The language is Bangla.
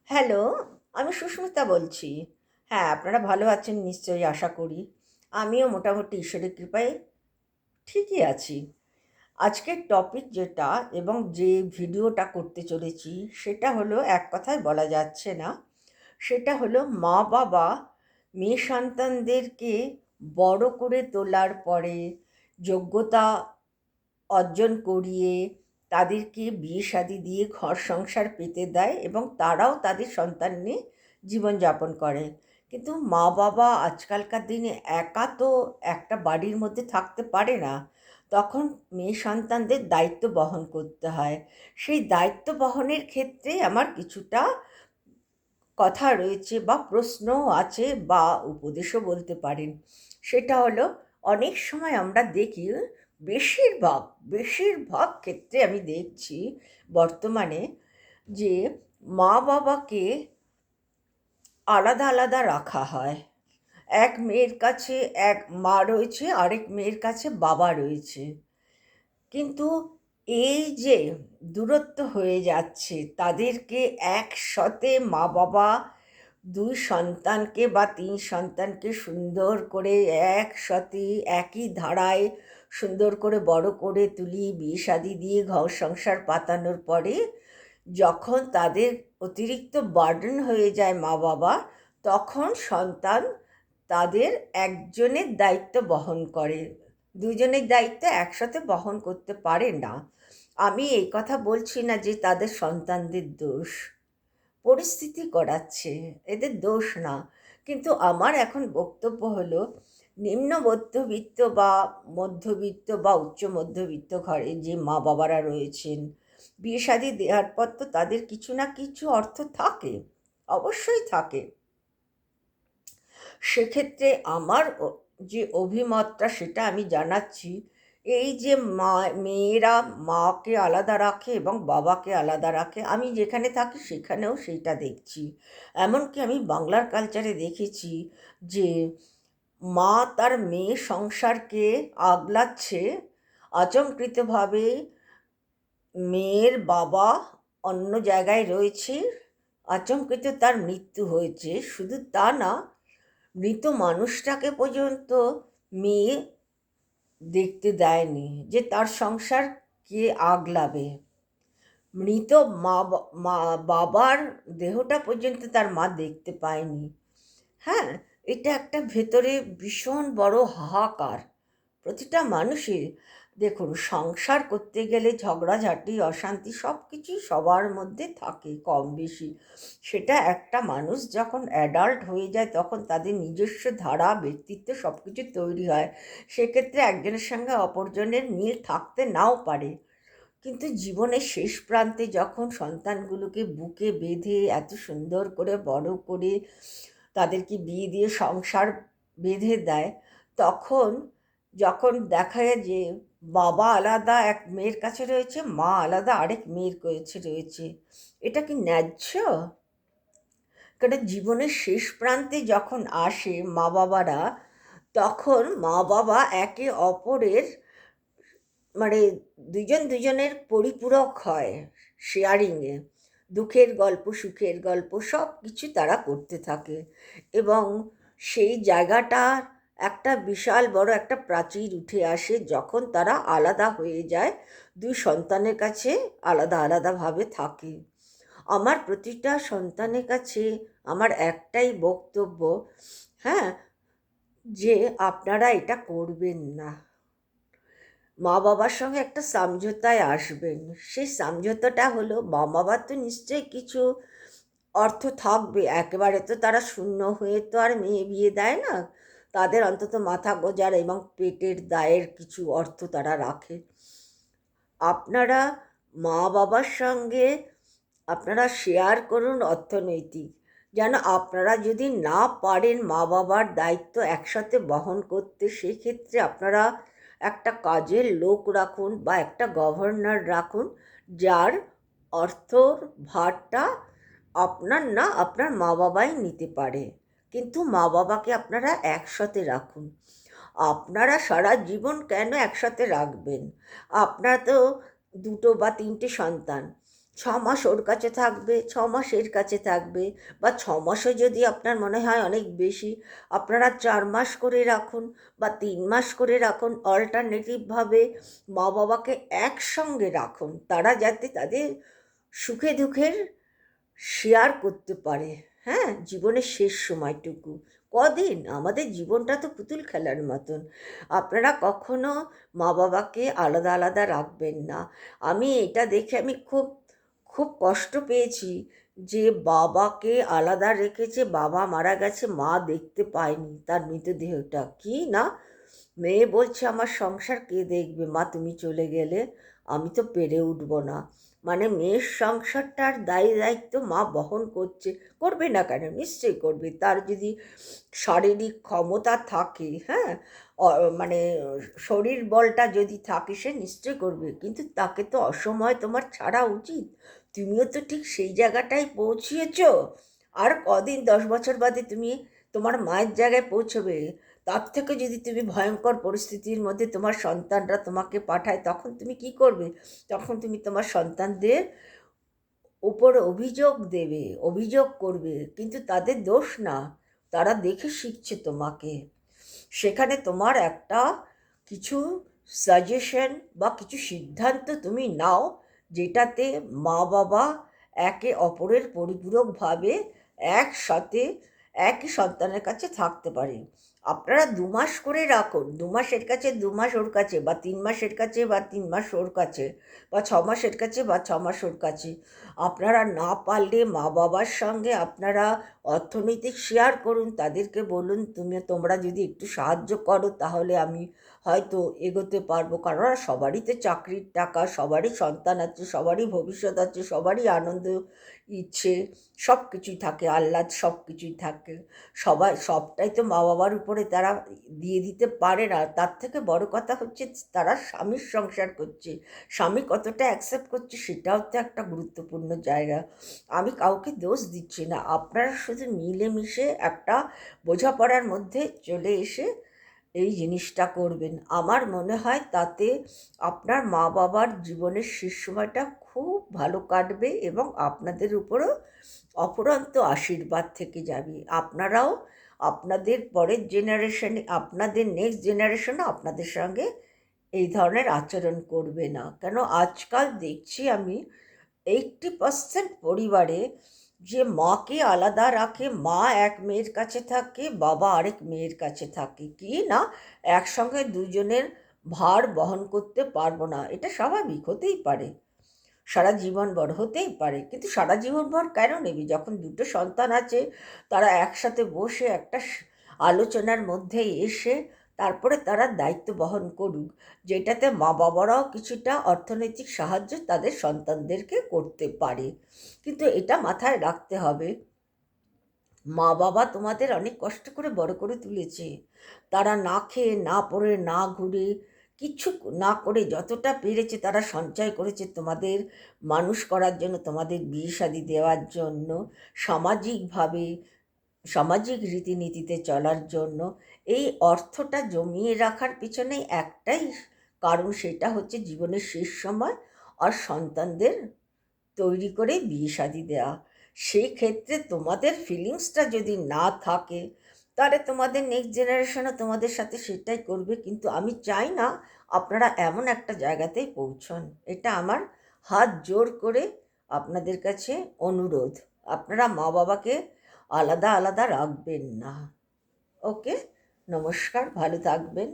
হ্যালো, আমি সুস্মিতা বলছি। হ্যাঁ, আপনারা ভালো আছেন নিশ্চয়ই আশা করি। আমিও মোটামুটি ঈশ্বরের কৃপায় ঠিকই আছি। আজকের টপিক যেটা এবং যে ভিডিওটা করতে চলেছি সেটা হলো এক কথায় বলা যাচ্ছে না। সেটা হলো মা-বাবা মেয়ে সন্তানদেরকে বড় করে তোলার পরে যোগ্যতা অর্জন করিয়ে তাদেরকে বিয়ে-শাদী দিয়ে ঘর সংসার পেতে দেয় এবং তারাও তাদের সন্তান নিয়ে জীবনযাপন করে। কিন্তু মা-বাবা আজকালকার দিনে একা তো একটা বাড়ির মধ্যে থাকতে পারে না। তখন মেয়ে সন্তানদের দায়িত্ব বহন করতে হয়। সেই দায়িত্ব বহনের ক্ষেত্রে আমার কিছুটা কথা রয়েছে বা প্রশ্নও আছে বা উপদেশও বলতে পারেন। সেটা হলো অনেক সময় আমরা দেখি বেশিরভাগ বেশিরভাগ ক্ষেত্রে আমি দেখছি বর্তমানে যে মা-বাবাকে আলাদা আলাদা রাখা হয়। এক মেয়ের কাছে এক মা রয়েছে, আরেক মেয়ের কাছে বাবা রয়েছে। কিন্তু এই যে দূরত্ব হয়ে যাচ্ছে তাদেরকে একসাথে মা-বাবা ২ সন্তানকে বা ৩ সন্তানকে সুন্দর করে একসাথে একই ধারায় সুন্দর করে বড় করে তুলি, বিয়ে-শাদী দিয়ে ঘর সংসার পাতানোর পরে যখন তাদের অতিরিক্ত বার্ডেন হয়ে যায় মা-বাবা, তখন সন্তান তাদের একজনের দায়িত্ব বহন করে। দুজনের দায়িত্ব একসাথে বহন করতে পারে না। আমি এই কথা বলছি না যে তাদের সন্তানদের দোষ। পরিস্থিতি করাচ্ছে, এদের দোষ না। কিন্তু আমার এখন বক্তব্য হলো নিম্ন মধ্যবিত্ত বা মধ্যবিত্ত বা উচ্চ মধ্যবিত্ত ঘরে যে মা-বাবারা রয়েছেন, বিয়ে-শাদী দেওয়ার পর তো তাদের কিছু না কিছু অর্থ থাকে, অবশ্যই থাকে। সেক্ষেত্রে আমার যে অভিমতটা সেটা আমি জানাচ্ছি। এই যে মেয়েরা মাকে আলাদা রাখে এবং বাবাকে আলাদা রাখে, আমি যেখানে থাকি সেখানেও সেইটা দেখছি। এমনকি আমি বাংলার কালচারে দেখেছি যে মা তার মেয়ে সংসারকে আগলাচ্ছে, আচমকৃতভাবে মেয়ের বাবা অন্য জায়গায় রয়েছে, আচমকিত তার মৃত্যু হয়েছে। শুধু তা না, মৃত মানুষটাকে পর্যন্ত মেয়ে দেখতে দেয়নি যে তার সংসার কে আগলাবে। মৃত মা বাবার দেহটা পর্যন্ত তার মা দেখতে পায়নি। হ্যাঁ, এটা একটা ভেতরে ভীষণ বড় হাহাকার প্রতিটা মানুষের। দেখুন, সংসার করতে গেলে ঝগড়াঝাঁটি অশান্তি সব কিছুই সবার মধ্যে থাকে কম বেশি। সেটা একটা মানুষ যখন অ্যাডাল্ট হয়ে যায় তখন তাদের নিজস্ব ধারা ব্যক্তিত্ব সব কিছু তৈরি হয়। সেক্ষেত্রে একজনের সঙ্গে অপরজনের মিল থাকতে নাও পারে, কিন্তু জীবনের শেষ প্রান্তে যখন সন্তানগুলোকে বুকে বেঁধে এত সুন্দর করে বড় করে তাদেরকে বিয়ে দিয়ে সংসার বেঁধে দেয়, তখন যখন দেখা যায় যে বাবা আলাদা এক মেয়ের কাছে রয়েছে, মা আলাদা আরেক মেয়ের কাছে রয়েছে, এটা কি ন্যায্য? কারণ জীবনের শেষ প্রান্তে যখন আসে মা বাবারা, তখন মা বাবা একে অপরের মানে দুজন দুজনের পরিপূরক হয় শেয়ারিংয়ে। দুঃখের গল্প সুখের গল্প সব কিছু তারা করতে থাকে এবং সেই জায়গাটার একটা বিশাল বড় একটা প্রাচীর উঠে আসে যখন তারা আলাদা হয়ে যায়, দুই সন্তানের কাছে আলাদা আলাদাভাবে থাকে। আমার প্রতিটা সন্তানের কাছে আমার একটাই বক্তব্য, হ্যাঁ, যে আপনারা এটা করবেন না। মা-বাবার সঙ্গে একটা সমঝোতায় আসবেন। সেই সমঝোতাটা হলো মা-বাবার তো নিশ্চয়ই কিছু অর্থ থাকবে। একেবারে তো তারা শূন্য হয়ে তো আর মেয়ে বিয়ে দেয় না। তাদের অন্তত মাথা গোঁজার এবং পেটের দায়ের কিছু অর্থ তারা রাখে। আপনারা মা-বাবার সঙ্গে আপনারা শেয়ার করুন অর্থনৈতিক। যেন আপনারা যদি না পারেন মা-বাবার দায়িত্ব একসাথে বহন করতে, সেক্ষেত্রে আপনারা একটা কাজের লোক রাখুন বা একটা গভর্নর রাখুন, যার অর্থর ভারটা আপনার না আপনার মা-বাবাই নিতে পারে। কিন্তু মা-বাবাকে আপনারা একসাথে রাখুন। আপনারা সারা জীবন কেন একসাথে রাখবেন? আপনার তো ২ বা ৩টে সন্তান। ছ মাস ওর কাছে থাকবে, 6 মাস এর কাছে থাকবে, বা 6 মাসও যদি আপনার মনে হয় অনেক বেশি, আপনারা 4 মাস করে রাখুন বা 3 মাস করে রাখুন। অল্টারনেটিভভাবে মা বাবাকে একসঙ্গে রাখুন, তারা যাতে তাদের সুখে দুঃখের শেয়ার করতে পারে। হ্যাঁ, জীবনের শেষ সময়টুকু কদিন, আমাদের জীবনটা তো পুতুল খেলার মতন। আপনারা কখনো মা বাবাকে আলাদা আলাদা রাখবেন না। আমি এটা দেখে আমি খুব খুব কষ্ট পেয়েছি যে বাবাকে আলাদা রেখেছে, বাবা মারা গেছে, মা দেখতে পায়নি তার মৃতদেহটা। কি না, মেয়ে বলছে আমার সংসার কে দেখবে মা, তুমি চলে গেলে আমি তো পেরে উঠবো না। মানে মেয়ের সংসারটার দায়িত্ব মা বহন করছে। করবে না কেন? নিশ্চয়ই করবে। তার যদি শারীরিক ক্ষমতা থাকে, হ্যাঁ, মানে শরীর বলটা যদি থাকে, সে নিশ্চয়ই করবে। কিন্তু তাকে তো অসময়ে তোমার ছাড়া উচিত। তুমিও তো ঠিক সেই জায়গাটায় পৌঁছিয়েছো। আর কদিন, 10 বছর বাদে তুমি তোমার মায়ের জায়গায় পৌঁছবে। তার থেকে যদি তুমি ভয়ঙ্কর পরিস্থিতির মধ্যে তোমার সন্তানরা তোমাকে পাঠায়, তখন তুমি কি করবে? তখন তুমি তোমার সন্তানদের উপর অভিযোগ দেবে, অভিযোগ করবে, কিন্তু তাদের দোষ না, তারা দেখে শিখছে তোমাকে। সেখানে তোমার একটা কিছু সাজেশন বা কিছু সিদ্ধান্ত তুমি নাও, যেটাতে মা বাবা একে অপরের পরিপূরকভাবে একসাথে একই সন্তানের কাছে থাকতে পারে। আপনারা 2 মাস করে রাখুন, 2 মাসের কাছে 2 মাস ওর কাছে, বা 3 মাসের কাছে বা 3 মাস ওর কাছে, বা 6 মাসের কাছে বা 6 মাস ওর কাছে। আপনারা না পারলে মা বাবার সঙ্গে আপনারা অর্থনৈতিক শেয়ার করুন, তাদেরকে বলুন তোমরা যদি একটু সাহায্য করো তাহলে আমি হয়তো এগোতে পারবো। কারণ সবারই তো চাকরির টাকা, সবারই সন্তান আছে, সবারই ভবিষ্যৎ আছে, সবারই আনন্দ, ইচ্ছে, সব কিছুই থাকে, আহ্লাদ সব কিছুই থাকে। সবটাই তো মা বাবার উপরে তারা দিয়ে দিতে পারে না। তার থেকে বড় কথা হচ্ছে তারা স্বামীর সংসার করছে, স্বামী কতটা অ্যাকসেপ্ট করছে সেটাও তো একটা গুরুত্বপূর্ণ জায়গা। আমি কাউকে দোষ দিচ্ছি না, আপনারা শুধু মিলেমিশে একটা বোঝাপড়ার মধ্যে চলে এসে এই জিনিসটা করবেন। আমার মনে হয় তাতে আপনার মা বাবার জীবনের শেষ সময়টা খুব ভালো কাটবে এবং আপনাদের উপরও অফুরন্ত আশীর্বাদ থেকে যাবে। আপনারাও আপনাদের পরের জেনারেশনে, আপনাদের নেক্সট জেনারেশনও আপনাদের সঙ্গে এই ধরনের আচরণ করবে না। কেন আজকাল দেখছি আমি 80% পরিবারে যে মাকে আলাদা রাখে, মা এক মেয়ের কাছে থাকে, বাবা আরেক মেয়ের কাছে থাকে। কি না, একসঙ্গে দুজনের ভার বহন করতে পারবো না, এটা স্বাভাবিক, হতেই পারে, সারা জীবনভর হতেই পারে। কিন্তু সারা জীবনভর কেন নেবে? যখন দুটো সন্তান আছে, তারা একসাথে বসে একটা আলোচনার মধ্যে এসে তারপরে তারা দায়িত্ব বহন করুক, যেটাতে মা বাবারাও কিছুটা অর্থনৈতিক সাহায্য তাদের সন্তানদেরকে করতে পারে। কিন্তু এটা মাথায় রাখতে হবে, মা বাবা তোমাদের অনেক কষ্ট করে বড় করে তুলেছে। তারা না খেয়ে, না পড়ে, না ঘুরে, কিচ্ছু না করে যতটা পেরেছে তারা সঞ্চয় করেছে তোমাদের মানুষ করার জন্য, তোমাদের বিয়ে শাদী দেওয়ার জন্য, সামাজিকভাবে, সামাজিক রীতিনীতিতে চলার জন্য। এই অর্থটা জমিয়ে রাখার পিছনে একটাই কারণ, সেটা হচ্ছে জীবনের শেষ সময় আর সন্তানদের তৈরি করে বিয়ে শাদী দেওয়া। সেই ক্ষেত্রে তোমাদের ফিলিংসটা যদি না থাকে, তাহলে তোমাদের নেক্সট জেনারেশনও তোমাদের সাথে সেটাই করবে। কিন্তু আমি চাই না আপনারা এমন একটা জায়গাতেই পৌঁছন। এটা আমার হাত জোর করে আপনাদের কাছে অনুরোধ। আপনারা মা বাবাকে আলাদা আলাদা রাখবেন না। ওকে, নমস্কার, ভালো থাকবেন।